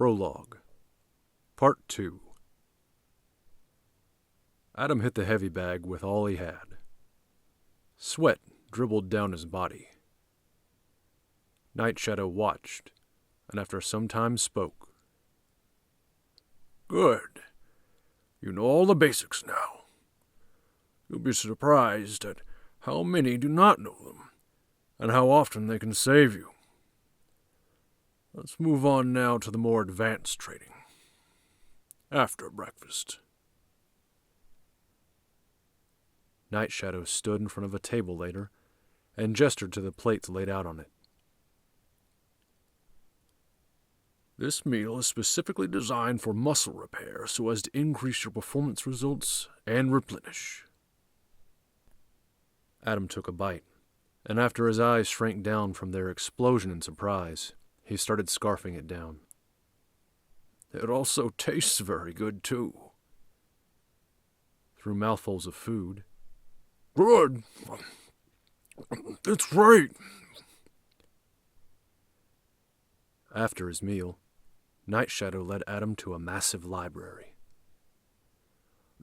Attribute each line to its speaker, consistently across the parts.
Speaker 1: Prologue, Part 2. Adam hit the heavy bag with all he had. Sweat dribbled down his body. Night Shadow watched, and after some time spoke.
Speaker 2: Good. You know all the basics now. You'll be surprised at how many do not know them, and how often they can save you. Let's move on now to the more advanced training. After breakfast.
Speaker 1: Night Shadow stood in front of a table later and gestured to the plates laid out on it.
Speaker 2: This meal is specifically designed for muscle repair so as to increase your performance results and replenish.
Speaker 1: Adam took a bite, and after his eyes shrank down from their explosion in surprise, he started scarfing it down.
Speaker 2: It also tastes very good, too.
Speaker 1: Through mouthfuls of food.
Speaker 2: Good. It's great.
Speaker 1: After his meal, Night Shadow led Adam to a massive library.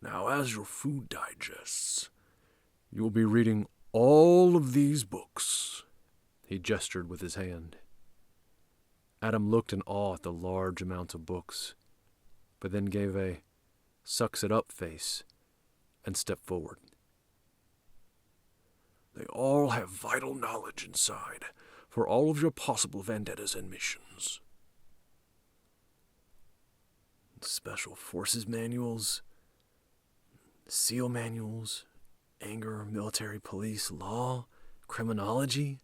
Speaker 2: Now, as your food digests, you will be reading all of these books.
Speaker 1: He gestured with his hand. Adam looked in awe at the large amount of books, but then gave a sucks-it-up face and stepped forward.
Speaker 2: They all have vital knowledge inside for all of your possible vendettas and missions.
Speaker 1: Special Forces manuals, SEAL manuals, anger, military police, law, criminology,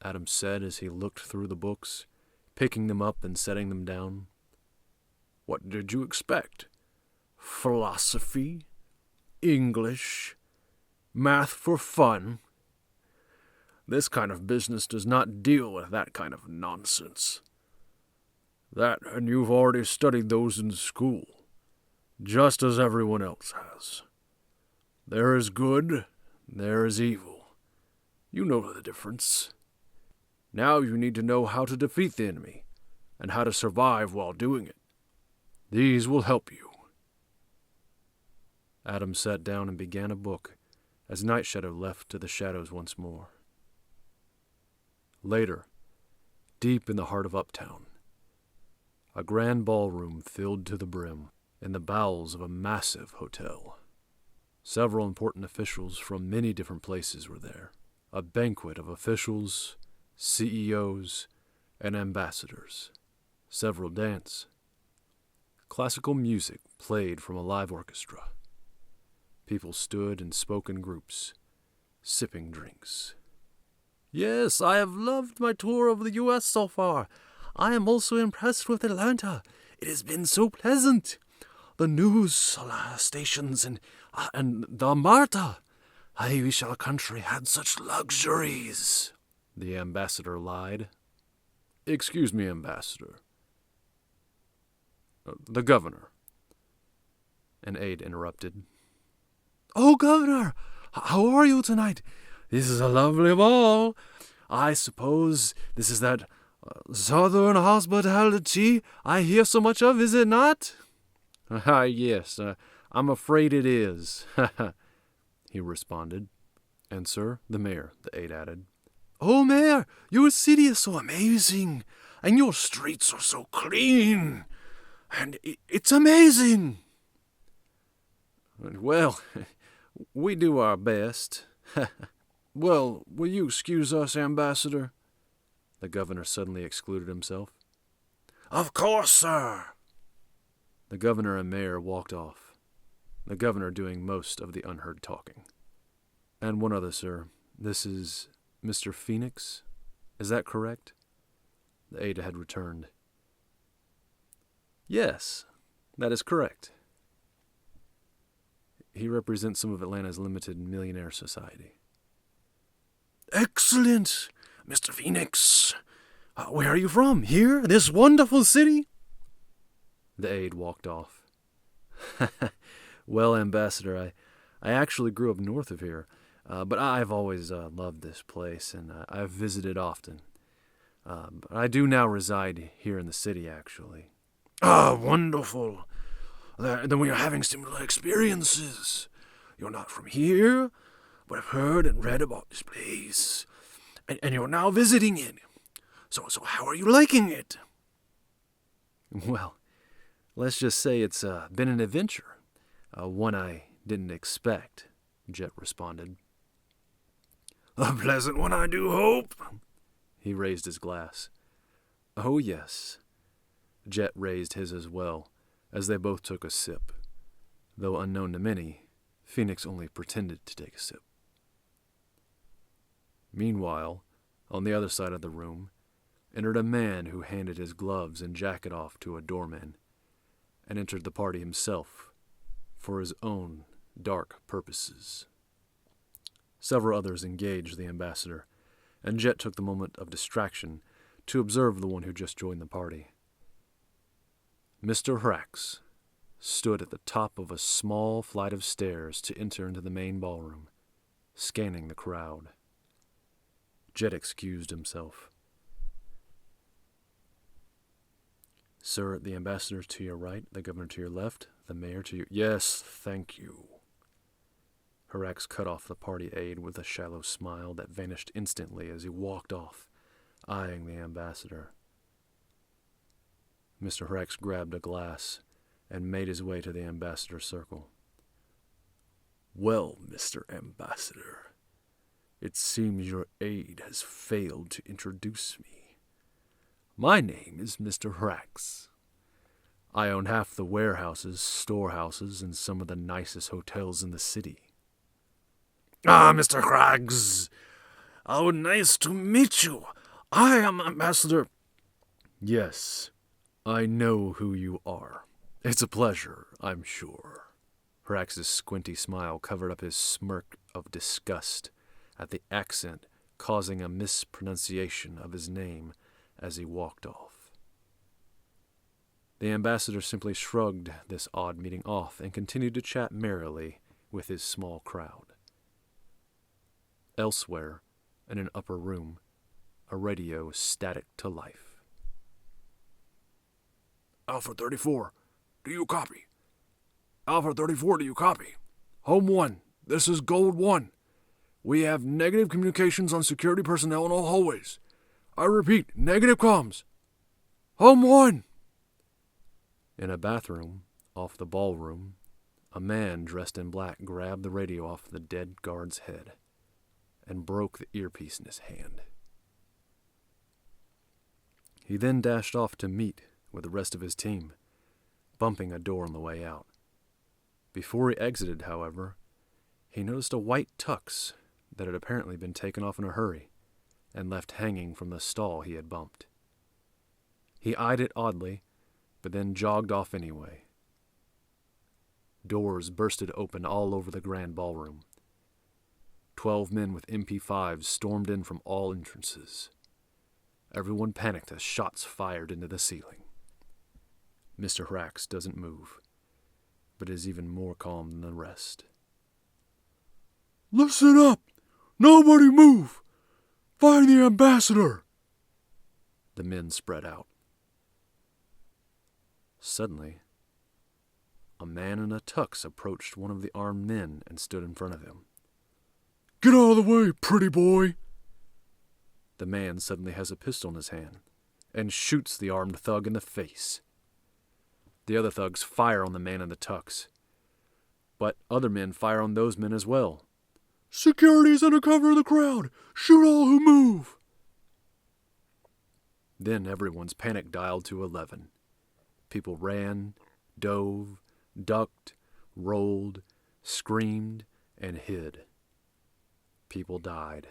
Speaker 1: Adam said as he looked through the books, picking them up and setting them down.
Speaker 2: What did you expect? Philosophy? English? Math for fun? This kind of business does not deal with that kind of nonsense. That, and you've already studied those in school, just as everyone else has. There is good, there is evil. You know the difference. Now you need to know how to defeat the enemy, and how to survive while doing it. These will help you.
Speaker 1: Adam sat down and began a book, as Night Shadow left to the shadows once more. Later, deep in the heart of Uptown, a grand ballroom filled to the brim in the bowels of a massive hotel. Several important officials from many different places were there. A banquet of officials, CEOs, and ambassadors. Several danced. Classical music played from a live orchestra. People stood and spoke in groups, sipping drinks.
Speaker 3: Yes, I have loved my tour of the U.S. so far. I am also impressed with Atlanta. It has been so pleasant. The news stations and the Marta. I wish our country had such luxuries.
Speaker 1: The ambassador lied.
Speaker 2: Excuse me, Ambassador. The governor.
Speaker 1: An aide interrupted.
Speaker 3: Oh, Governor, how are you tonight? This is a lovely ball. I suppose this is that Southern hospitality I hear so much of, is it not?
Speaker 1: Yes, I'm afraid it is, he responded. And, sir, the mayor, the aide added.
Speaker 3: Oh, Mayor, your city is so amazing, and your streets are so clean, and it's amazing.
Speaker 2: Well, we do our best. Well, will you excuse us, Ambassador?
Speaker 1: The governor suddenly excluded himself.
Speaker 3: Of course, sir.
Speaker 1: The governor and mayor walked off, the governor doing most of the unheard talking. And one other, sir. This is Mr. Phoenix? Is that correct? The aide had returned. Yes, that is correct. He represents some of Atlanta's limited millionaire society.
Speaker 3: Excellent, Mr. Phoenix. Where are you from? Here? This wonderful city?
Speaker 1: The aide walked off. Well, Ambassador, I actually grew up north of here, but I've always loved this place, and I've visited often. But I do now reside here in the city, actually.
Speaker 2: Ah, wonderful. Then we are having similar experiences. You're not from here, but I've heard and read about this place. And you're now visiting it. So how are you liking it?
Speaker 1: Well, let's just say it's been an adventure. One I didn't expect, Jet responded.
Speaker 2: A pleasant one, I do hope.
Speaker 1: He raised his glass. Oh, yes. Jet raised his as well, as they both took a sip. Though unknown to many, Phoenix only pretended to take a sip. Meanwhile, on the other side of the room, entered a man who handed his gloves and jacket off to a doorman, and entered the party himself, for his own dark purposes. Several others engaged the ambassador, and Jet took the moment of distraction to observe the one who just joined the party. Mr. Hrax stood at the top of a small flight of stairs to enter into the main ballroom, scanning the crowd. Jet excused himself. Sir, the ambassador to your right, the governor to your left, the mayor to your...
Speaker 2: Yes, thank you.
Speaker 1: Hrax cut off the party aide with a shallow smile that vanished instantly as he walked off, eyeing the ambassador. Mr. Hrax grabbed a glass and made his way to the ambassador's circle.
Speaker 2: Well, Mr. Ambassador, it seems your aide has failed to introduce me. My name is Mr. Hrax. I own half the warehouses, storehouses, and some of the nicest hotels in the city. Ah, Mr. Hrax! Oh, nice to meet you. I am Ambassador...
Speaker 1: Yes, I know who you are. It's a pleasure, I'm sure. Hrax's squinty smile covered up his smirk of disgust at the accent causing a mispronunciation of his name as he walked off. The ambassador simply shrugged this odd meeting off and continued to chat merrily with his small crowd. Elsewhere, in an upper room, a radio was static to life.
Speaker 2: Alpha 34, do you copy? Alpha 34, do you copy? Home 1, this is Gold 1. We have negative communications on security personnel in all hallways. I repeat, negative comms. Home 1.
Speaker 1: In a bathroom, off the ballroom, a man dressed in black grabbed the radio off the dead guard's head and broke the earpiece in his hand. He then dashed off to meet with the rest of his team, bumping a door on the way out. Before he exited, however, he noticed a white tux that had apparently been taken off in a hurry and left hanging from the stall he had bumped. He eyed it oddly, but then jogged off anyway. Doors bursted open all over the grand ballroom. 12 men with MP5s stormed in from all entrances. Everyone panicked as shots fired into the ceiling. Mr. Hrax doesn't move, but is even more calm than the rest.
Speaker 2: Listen up! Nobody move! Find the ambassador!
Speaker 1: The men spread out. Suddenly, a man in a tux approached one of the armed men and stood in front of him.
Speaker 2: Get out of the way, pretty boy!
Speaker 1: The man suddenly has a pistol in his hand and shoots the armed thug in the face. The other thugs fire on the man in the tux, but other men fire on those men as well.
Speaker 2: Security's under cover of the crowd! Shoot all who move!
Speaker 1: Then everyone's panic dialed to 11. People ran, dove, ducked, rolled, screamed, and hid. People died.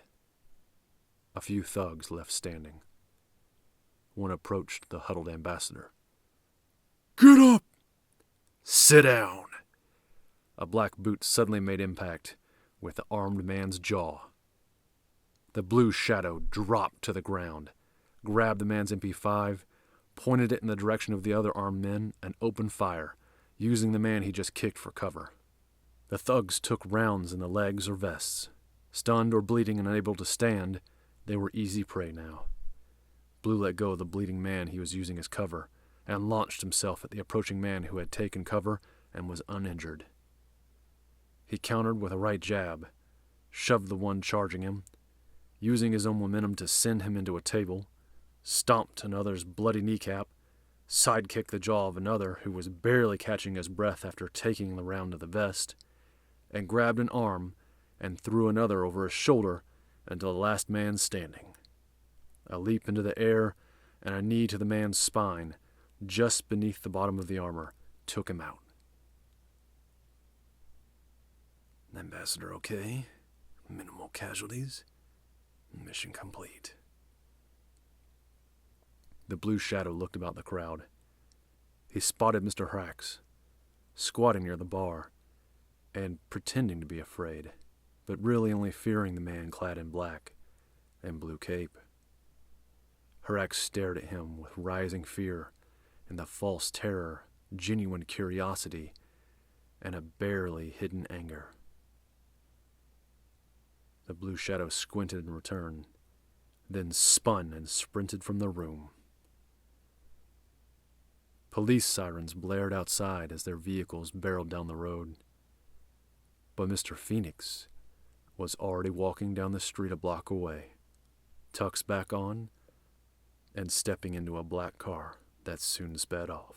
Speaker 1: A few thugs left standing. One approached the huddled ambassador.
Speaker 2: Get up!
Speaker 1: Sit down! A black boot suddenly made impact with the armed man's jaw. The blue shadow dropped to the ground, grabbed the man's MP5, pointed it in the direction of the other armed men, and opened fire, using the man he just kicked for cover. The thugs took rounds in the legs or vests. Stunned or bleeding and unable to stand, they were easy prey now. Blue let go of the bleeding man he was using as cover and launched himself at the approaching man who had taken cover and was uninjured. He countered with a right jab, shoved the one charging him, using his own momentum to send him into a table, stomped another's bloody kneecap, sidekicked the jaw of another who was barely catching his breath after taking the round of the vest, and grabbed an arm and threw another over his shoulder until the last man standing. A leap into the air and a knee to the man's spine, just beneath the bottom of the armor, took him out. Ambassador okay? Minimal casualties? Mission complete. The blue shadow looked about the crowd. He spotted Mr. Hrax, squatting near the bar, and pretending to be afraid, but really only fearing the man clad in black and blue cape. Hrax stared at him with rising fear and the false terror, genuine curiosity, and a barely hidden anger. The blue shadow squinted in return, then spun and sprinted from the room. Police sirens blared outside as their vehicles barreled down the road. But Mr. Phoenix was already walking down the street a block away, tux back on, and stepping into a black car that soon sped off.